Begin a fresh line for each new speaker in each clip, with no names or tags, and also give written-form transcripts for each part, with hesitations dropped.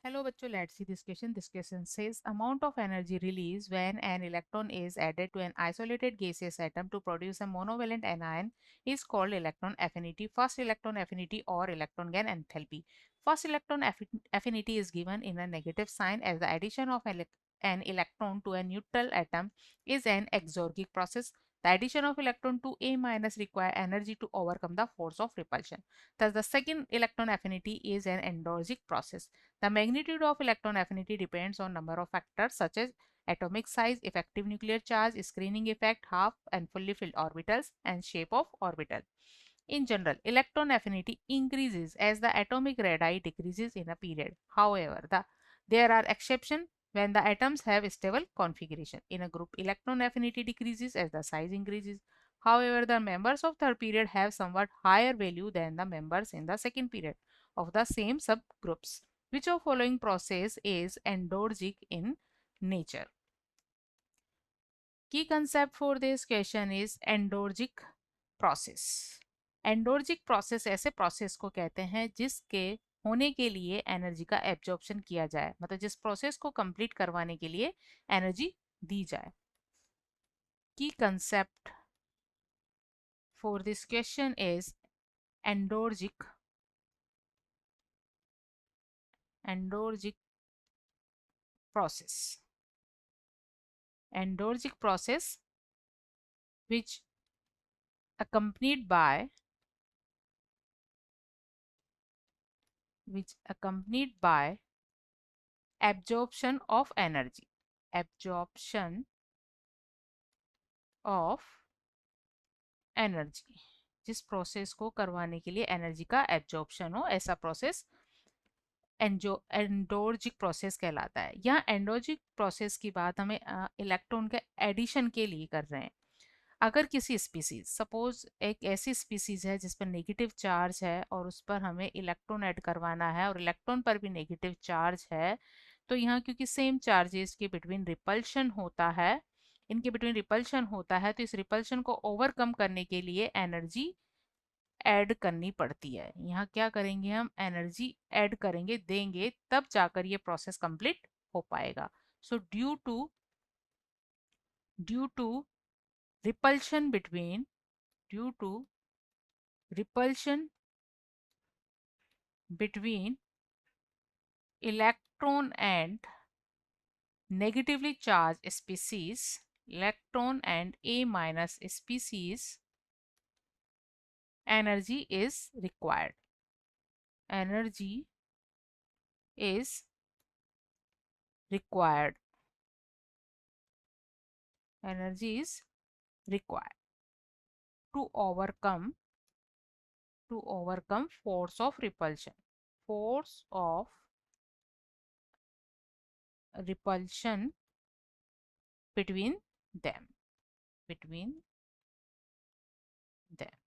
Hello bachcho, let's see this question. This question says amount of energy released when an electron is added to an isolated gaseous atom to produce a monovalent anion is called electron affinity, first electron affinity or electron gain enthalpy. First electron affinity is given in a negative sign as the addition of an electron to a neutral atom is an exorgic process. The addition of electron to A minus require energy to overcome the force of repulsion. Thus, the second electron affinity is an endorgic process. The magnitude of electron affinity depends on number of factors such as atomic size, effective nuclear charge, screening effect, half and fully filled orbitals, and shape of orbital. In general, electron affinity increases as the atomic radii decreases in a period. However, there are exceptions when the atoms have stable configuration. In a group, electron affinity decreases as the size increases. However, the members of third period have somewhat higher value than the members in the second period of the same subgroups. Which of following process is endorgic in nature? Key concept for this question is endorgic process. Endorgic process ऐसे process को कहते हैं जिसके होने के लिए energy का absorption किया जाए, मतलब जिस प्रोसेस को कंप्लीट करवाने के लिए एनर्जी दी जाए. की concept for this question is endorgic process. Endorgic process which accompanied by absorption of energy. Absorption of energy, जिस प्रोसेस को करवाने के लिए एनर्जी का एब्जॉर्प्शन हो, ऐसा प्रोसेस एंडोर्जिक प्रोसेस कहलाता है. यहाँ एंडोर्जिक प्रोसेस की बात हमें इलेक्ट्रॉन के एडिशन के लिए कर रहे हैं. अगर किसी स्पीसीज, सपोज एक ऐसी स्पीसीज है जिस पर नेगेटिव चार्ज है और उस पर हमें इलेक्ट्रॉन ऐड करवाना है और इलेक्ट्रॉन पर भी नेगेटिव चार्ज है, तो यहाँ क्योंकि सेम चार्जेस के बिटवीन रिपल्शन होता है, तो इस रिपल्शन को ओवरकम करने के लिए एनर्जी ऐड करनी पड़ती है. यहाँ क्या करेंगे, हम एनर्जी ऐड करेंगे, देंगे, तब जाकर ये प्रोसेस कंप्लीट हो पाएगा. So due to repulsion between due to repulsion between electron and negatively charged species, electron and A minus species, energy is required. Energy is required. Energy is required to overcome force of repulsion. Force of repulsion between them.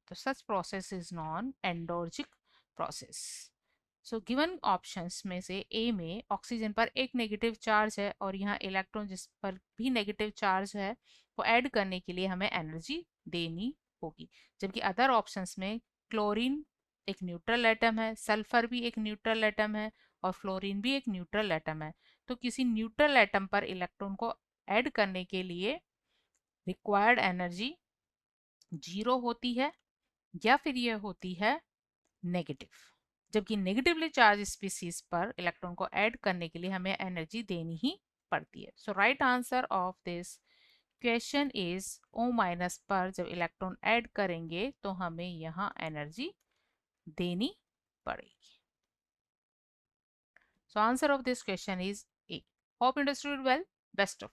So such process is known endorgic process. So given options में से ए में oxygen पर एक negative charge है और यहाँ electron जिस पर भी नेगेटिव चार्ज है वो ऐड करने के लिए हमें एनर्जी देनी होगी. जबकि अदर ऑप्शंस में क्लोरीन एक न्यूट्रल एटम है, सल्फर भी एक न्यूट्रल एटम है और फ्लोरीन भी एक न्यूट्रल एटम है. तो किसी न्यूट्रल एटम पर इलेक्ट्रॉन को ऐड करने के लिए रिक्वायर्ड एनर्जी 0 होती है या फिर ये होती है नेगेटिव. जबकि नेगेटिवली चार्ज स्पीसीज पर इलेक्ट्रॉन को ऐड करने के लिए हमें एनर्जी देनी ही पड़ती है. So right answer of this question is O minus पर जब इलेक्ट्रॉन ऐड करेंगे तो हमें यहाँ एनर्जी देनी पड़ेगी. So answer of this question is a. Hope understood well. Best of